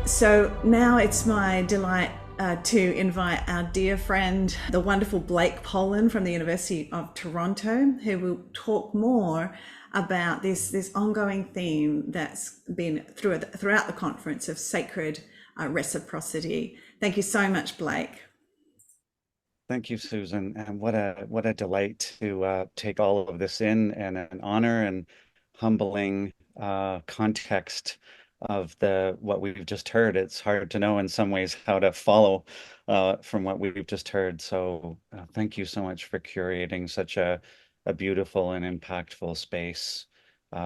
So now it's my delight to invite our dear friend, the wonderful Blake Poland from the University of Toronto, who will talk more about this ongoing theme that's been throughout the conference of sacred reciprocity. Thank you so much, Blake. Thank you, Susan, and what a delight to take all of this in, and an honor and humbling context of the what we've just heard. It's hard to know in some ways how to follow from what we've just heard. So thank you so much for curating such a beautiful and impactful space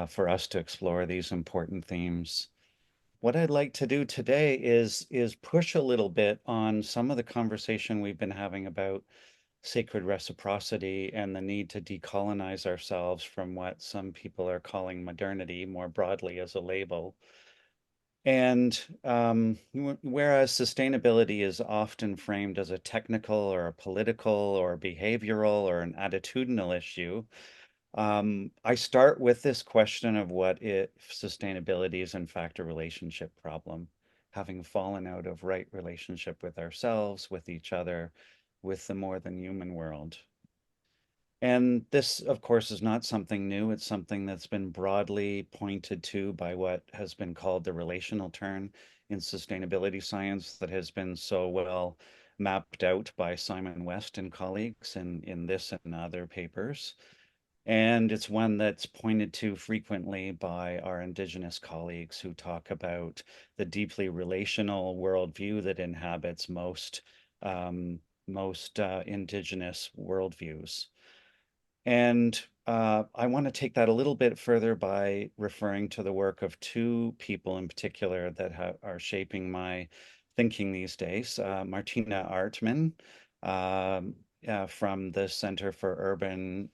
for us to explore these important themes. What I'd like to do today is push a little bit on some of the conversation we've been having about sacred reciprocity and the need to decolonize ourselves from what some people are calling modernity more broadly as a label. And whereas sustainability is often framed as a technical or a political or behavioral or an attitudinal issue, I start with this question of what if sustainability is in fact a relationship problem, having fallen out of right relationship with ourselves, with each other, with the more than human world. And this, of course, is not something new. It's something that's been broadly pointed to by what has been called the relational turn in sustainability science that has been so well mapped out by Simon West and colleagues in this and other papers. And it's one that's pointed to frequently by our Indigenous colleagues who talk about the deeply relational worldview that inhabits most Indigenous worldviews. And I want to take that a little bit further by referring to the work of two people in particular that are shaping my thinking these days. Martina Artman from the Center for Urban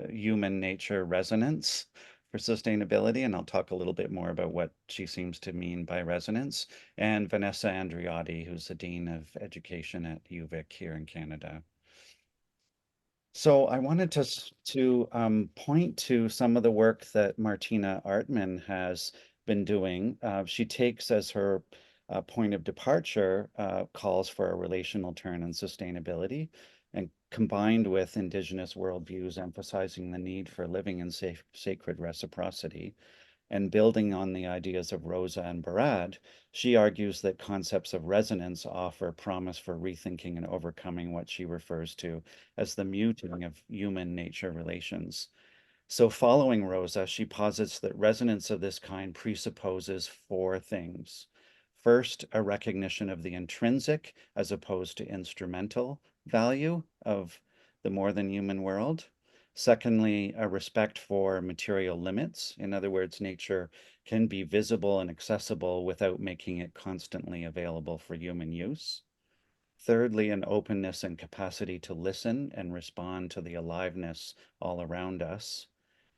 Human Nature Resonance for Sustainability, and I'll talk a little bit more about what she seems to mean by resonance, and Vanessa Andreotti, who's the Dean of Education at UVic here in Canada. So I wanted to point to some of the work that Martina Artman has been doing. She takes as her point of departure calls for a relational turn in sustainability, and combined with Indigenous worldviews emphasizing the need for living in sacred reciprocity. And building on the ideas of Rosa and Barad, she argues that concepts of resonance offer promise for rethinking and overcoming what she refers to as the muting of human nature relations. So, following Rosa, she posits that resonance of this kind presupposes four things. First, a recognition of the intrinsic as opposed to instrumental value of the more than human world. Secondly, a respect for material limits. In other words, nature can be visible and accessible without making it constantly available for human use. Thirdly, an openness and capacity to listen and respond to the aliveness all around us.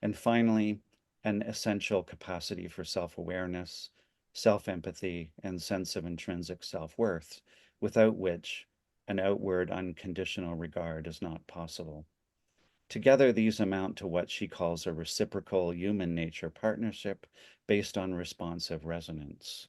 And finally, an essential capacity for self-awareness, self-empathy, and sense of intrinsic self-worth, without which an outward unconditional regard is not possible. Together, these amount to what she calls a reciprocal human nature partnership based on responsive resonance.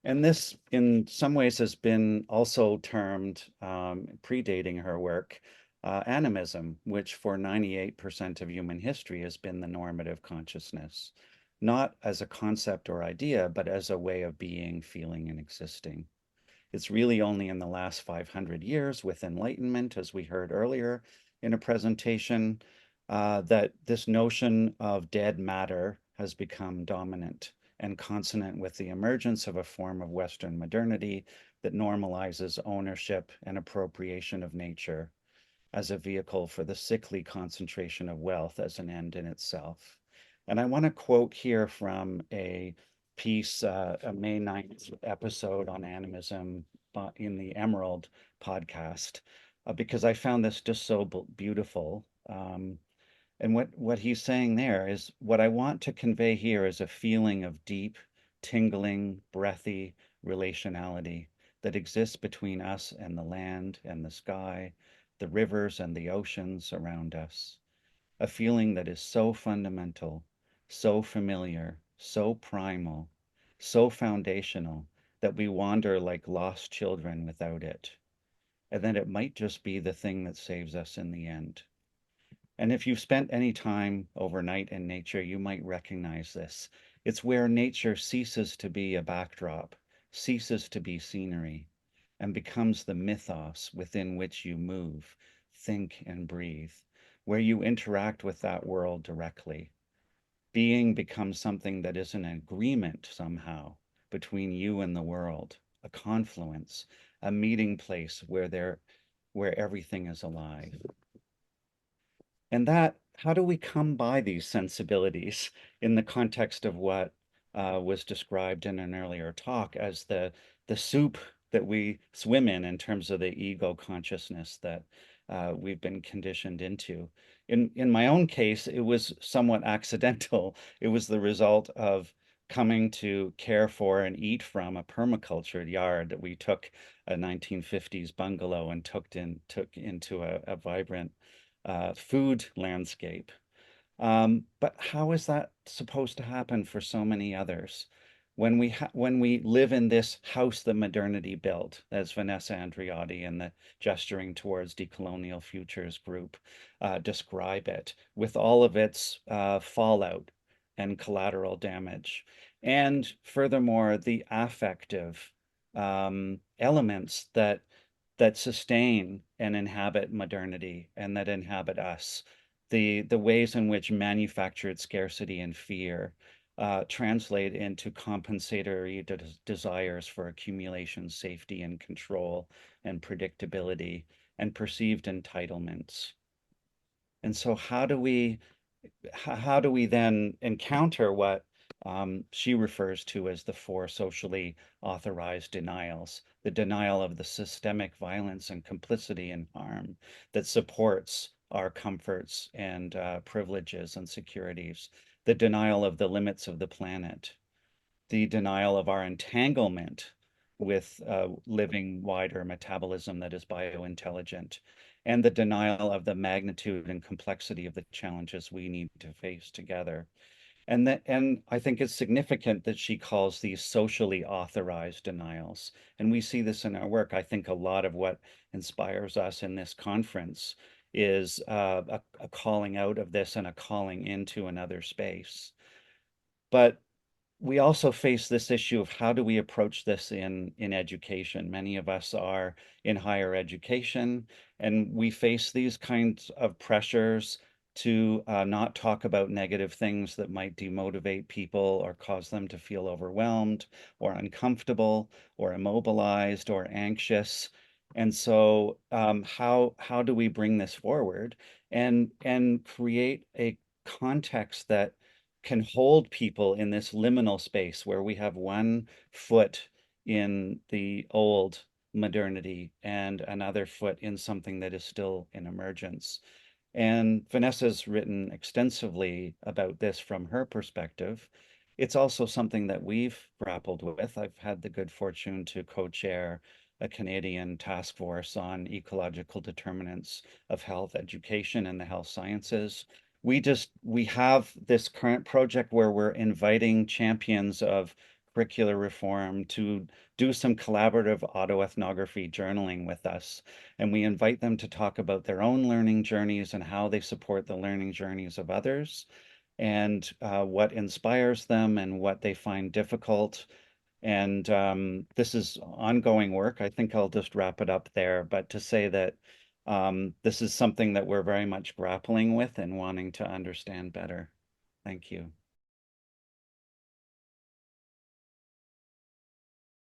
And this, in some ways, has been also termed, predating her work, animism, which for 98% of human history has been the normative consciousness, not as a concept or idea, but as a way of being, feeling, and existing. It's really only in the last 500 years with enlightenment, as we heard earlier in a presentation, that this notion of dead matter has become dominant and consonant with the emergence of a form of Western modernity that normalizes ownership and appropriation of nature as a vehicle for the sickly concentration of wealth as an end in itself. And I want to quote here from a piece, a May 9th episode on animism in the Emerald podcast, because I found this just so beautiful. And what he's saying there is what I want to convey here is a feeling of deep, tingling, breathy relationality that exists between us and the land and the sky, the rivers and the oceans around us. A feeling that is so fundamental, so familiar, so primal, so foundational that we wander like lost children without it, and that it might just be the thing that saves us in the end. And if you've spent any time overnight in nature, you might recognize this. It's where nature ceases to be a backdrop, ceases to be scenery, and becomes the mythos within which you move, think, and breathe, where you interact with that world directly. Being becomes something that is an agreement somehow between you and the world, a confluence, a meeting place where everything is alive. And that, how do we come by these sensibilities in the context of what was described in an earlier talk as the soup that we swim in terms of the ego consciousness that we've been conditioned into? In my own case, it was somewhat accidental. It was the result of coming to care for and eat from a permacultured yard that we took a 1950s bungalow and took into a vibrant food landscape. But how is that supposed to happen for so many others? When we live in this house that modernity built, as Vanessa Andreotti and the Gesturing Towards Decolonial Futures group describe it, with all of its fallout and collateral damage, and furthermore the affective elements that sustain and inhabit modernity and that inhabit us, the ways in which manufactured scarcity and fear translate into compensatory desires for accumulation, safety, and control, and predictability, and perceived entitlements. And so, how do we then encounter what she refers to as the four socially authorized denials, the denial of the systemic violence and complicity and harm that supports our comforts and privileges and securities, the denial of the limits of the planet, the denial of our entanglement with living wider metabolism that is biointelligent, and the denial of the magnitude and complexity of the challenges we need to face together. And I think it's significant that she calls these socially authorized denials. And we see this in our work. I think a lot of what inspires us in this conference is a calling out of this and a calling into another space. But we also face this issue of how do we approach this in education. Many of us are in higher education, and we face these kinds of pressures to not talk about negative things that might demotivate people or cause them to feel overwhelmed or uncomfortable or immobilized or anxious. And so, how do we bring this forward and create a context that can hold people in this liminal space where we have one foot in the old modernity and another foot in something that is still in emergence. And Vanessa's written extensively about this from her perspective. It's also something that we've grappled with. I've had the good fortune to co-chair a Canadian task force on ecological determinants of health education and the health sciences. We have this current project where we're inviting champions of curricular reform to do some collaborative autoethnography journaling with us. And we invite them to talk about their own learning journeys and how they support the learning journeys of others, and what inspires them and what they find difficult. And this is ongoing work. I think I'll just wrap it up there, but to say that this is something that we're very much grappling with and wanting to understand better. Thank you.